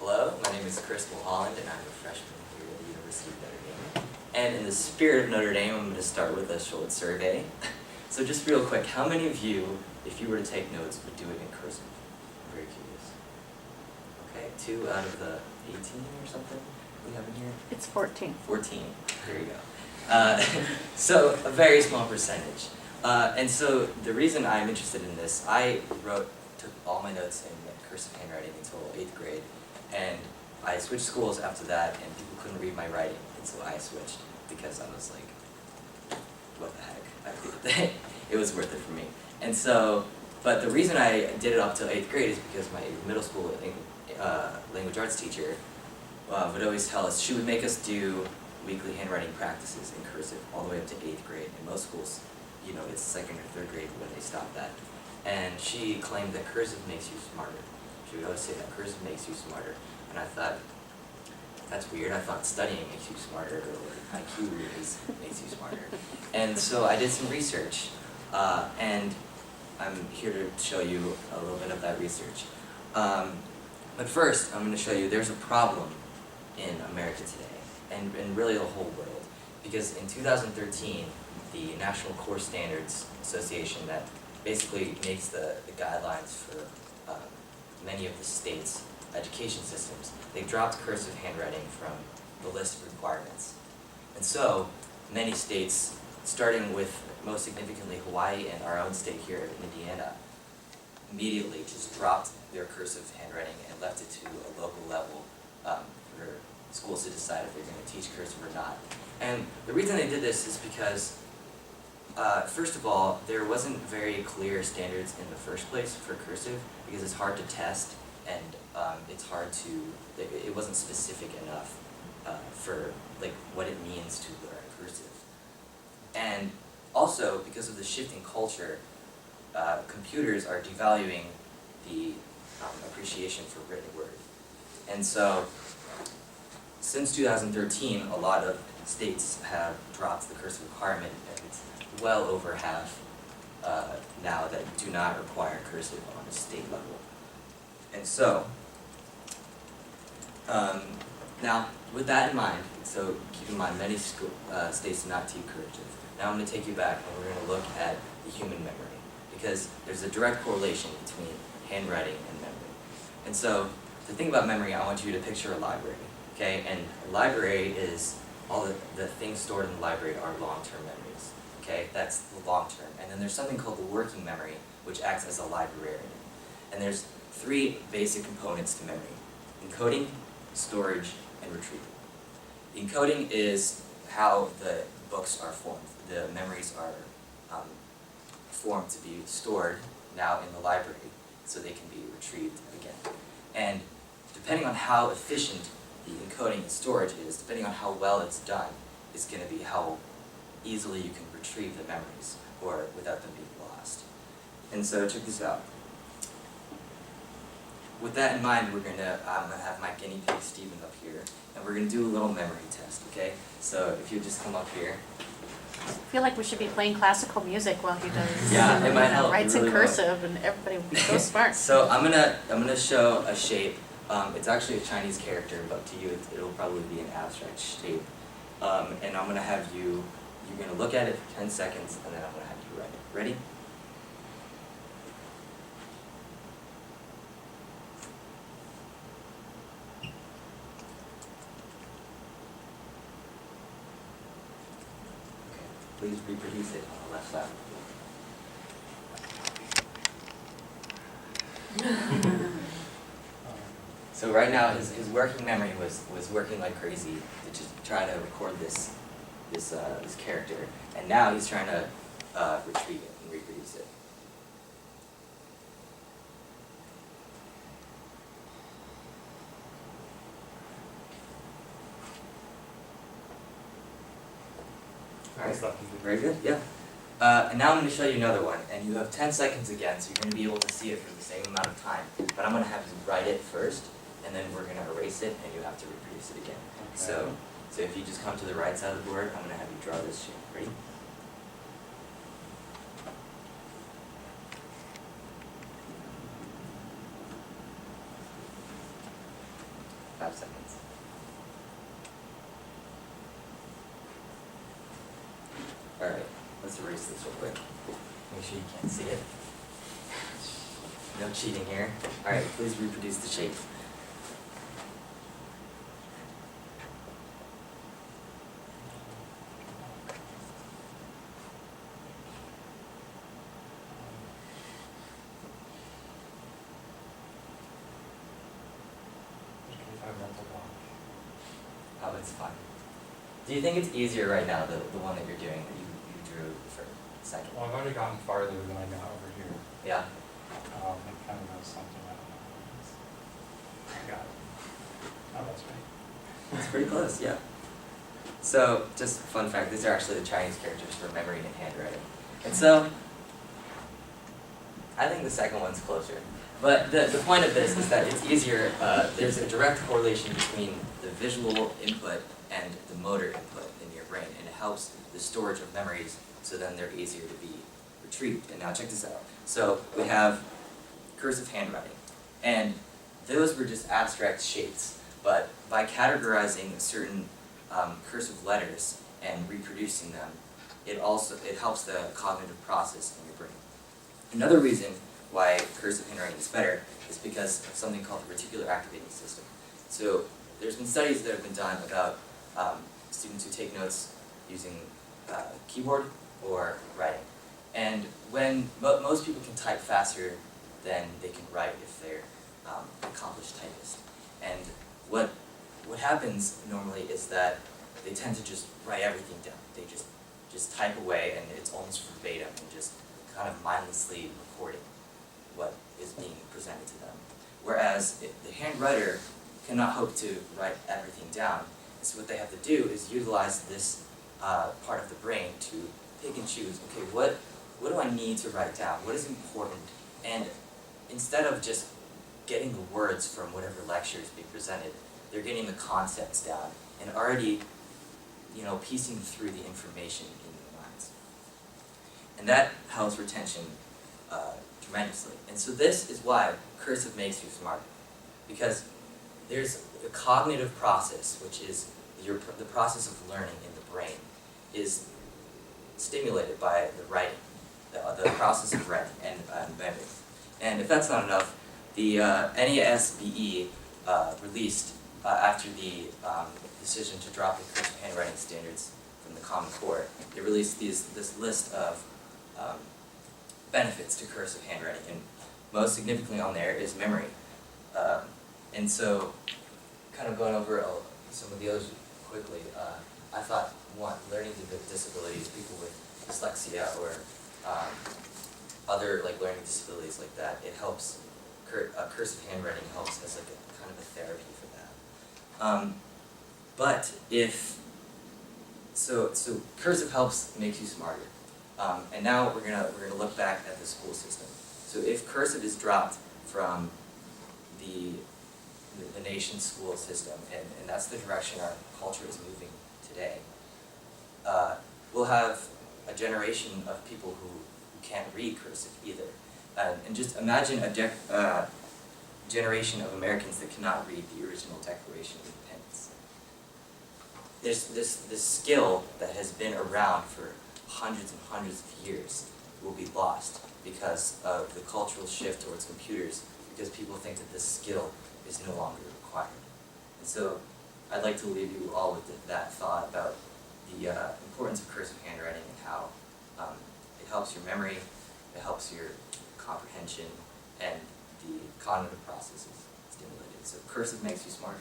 Hello, my name is Chris Mulholland, and I'm a freshman here at the University of Notre Dame. And in the spirit of Notre Dame, I'm going to start with a short survey. So just real quick, how many of you, if you were to take notes, would do it in cursive? I'm very curious. Okay, 2 out of the 18 or something we have in here? It's 14. 14, there you go. So a very small percentage. And so the reason I'm interested in this, I took all my notes in cursive handwriting until 8th grade, and I switched schools after that, and people couldn't read my writing, and so I switched because I was like, what the heck? It was worth it for me. And so, but the reason I did it up till 8th grade is because my middle school language arts teacher would always tell us, she would make us do weekly handwriting practices in cursive all the way up to 8th grade. In most schools, you know, it's 2nd or 3rd grade when they stop that. And she claimed that cursive makes you smarter. She would always say that cursive makes you smarter. And I thought, that's weird. I thought studying makes you smarter, or IQ makes you smarter. And so I did some research, and I'm here to show you a little bit of that research. But first, I'm going to show you there's a problem in America today, and really the whole world. Because in 2013, the National Core Standards Association, that basically makes the guidelines for many of the states' education systems, they dropped cursive handwriting from the list of requirements. And so, many states, starting with most significantly Hawaii and our own state here in Indiana, immediately just dropped their cursive handwriting and left it to a local level for schools to decide if they're going to teach cursive or not. And the reason they did this is because first of all, there wasn't very clear standards in the first place for cursive because it's hard to test, and it's hard to, it wasn't specific enough for like what it means to learn cursive. And also, because of the shifting culture, computers are devaluing the appreciation for written word. And so, since 2013, a lot of states have dropped the cursive requirement, and it's well over half now that do not require cursive on a state level. And so, now with that in mind, so keep in mind many states do not teach cursive. Now I'm going to take you back and we're going to look at the human memory, because there's a direct correlation between handwriting and memory. And so, to think about memory, I want you to picture a library, okay? And a library is, all the things stored in the library are long-term memories, okay? That's the long-term. And then there's something called the working memory, which acts as a librarian. And there's 3 basic components to memory: encoding, storage, and retrieval. The encoding is how the books are formed. The memories are formed to be stored now in the library so they can be retrieved again. And depending on how efficient the encoding and storage is, depending on how well it's done, is going to be how easily you can retrieve the memories or without them being lost. And so check this out. With that in mind, I'm going to have my guinea pig Steven up here, and we're going to do a little memory test, okay? So if you just come up here. I feel like we should be playing classical music while he does. Yeah, it might help. Writes It really in cursive, and everybody will be so smart. So I'm gonna show a shape. It's actually a Chinese character, but to you it'll probably be an abstract shape. And I'm gonna have you're gonna look at it for 10 seconds, and then I'm gonna have you write it. Ready? Please reproduce it on the left side. So right now, his working memory was working like crazy to just try to record this character, and now he's trying to retrieve it and reproduce it. Alright, very good, yeah. And now I'm going to show you another one, and you have 10 seconds again, so you're going to be able to see it for the same amount of time. But I'm going to have you write it first, and then we're going to erase it, and you have to reproduce it again. Okay. So if you just come to the right side of the board, I'm going to have you draw this shape. Ready? 5 seconds. Alright, let's erase this real quick. Make sure you can't see it. No cheating here. Alright, please reproduce the shape. Oh, it's fine. Do you think it's easier right now, the one that you're doing, that you drew for second? Well, I've already gotten farther than I got over here. Yeah? It kind of knows something, I don't know what it is. I got it. Oh, that's right. It's pretty close, yeah. So, just fun fact, these are actually the Chinese characters for memory and handwriting. And so, I think the second one's closer. But the point of this is that it's easier, there's a direct correlation between the visual input and the motor input in your brain, and it helps the storage of memories, so then they're easier to be retrieved. And now check this out. So we have cursive handwriting, and those were just abstract shapes, but by categorizing certain cursive letters and reproducing them, it helps the cognitive process in your brain. Another reason why cursive handwriting is better is because of something called the reticular activating system. So there's been studies that have been done about students who take notes using keyboard or writing. And when most people can type faster than they can write if they're accomplished typists. And what happens normally is that they tend to just write everything down. They just type away, and it's almost verbatim, and just kind of mindlessly recording what is being presented to them. Whereas the handwriter cannot hope to write everything down. And so what they have to do is utilize this part of the brain to pick and choose, okay, what do I need to write down? What is important? And instead of just getting the words from whatever lecture is being presented, they're getting the concepts down and already, piecing through the information in their minds. And that helps retention tremendously. And so this is why cursive makes you smarter. Because there's a cognitive process, which is the process of learning in the brain, is stimulated by the writing, the process of writing and memory. And if that's not enough, the NASBE released, after the decision to drop the cursive handwriting standards from the Common Core, they released this list of benefits to cursive handwriting, and most significantly on there is memory. And so, kind of going over some of the others quickly, I thought, one, learning disabilities, people with dyslexia or other learning disabilities like that, it helps, cursive handwriting helps as a kind of a therapy for that. But so cursive makes you smarter. And now we're gonna look back at the school system. So if cursive is dropped from the nation's school system, and that's the direction our culture is moving today, we'll have a generation of people who can't read cursive either. And just imagine a generation of Americans that cannot read the original Declaration of Independence. There's this skill that has been around for hundreds and hundreds of years will be lost because of the cultural shift towards computers, because people think that this skill is no longer required. And so I'd like to leave you all with that thought about the importance of cursive handwriting and how it helps your memory, it helps your comprehension, and the cognitive process is stimulated. So cursive makes you smarter.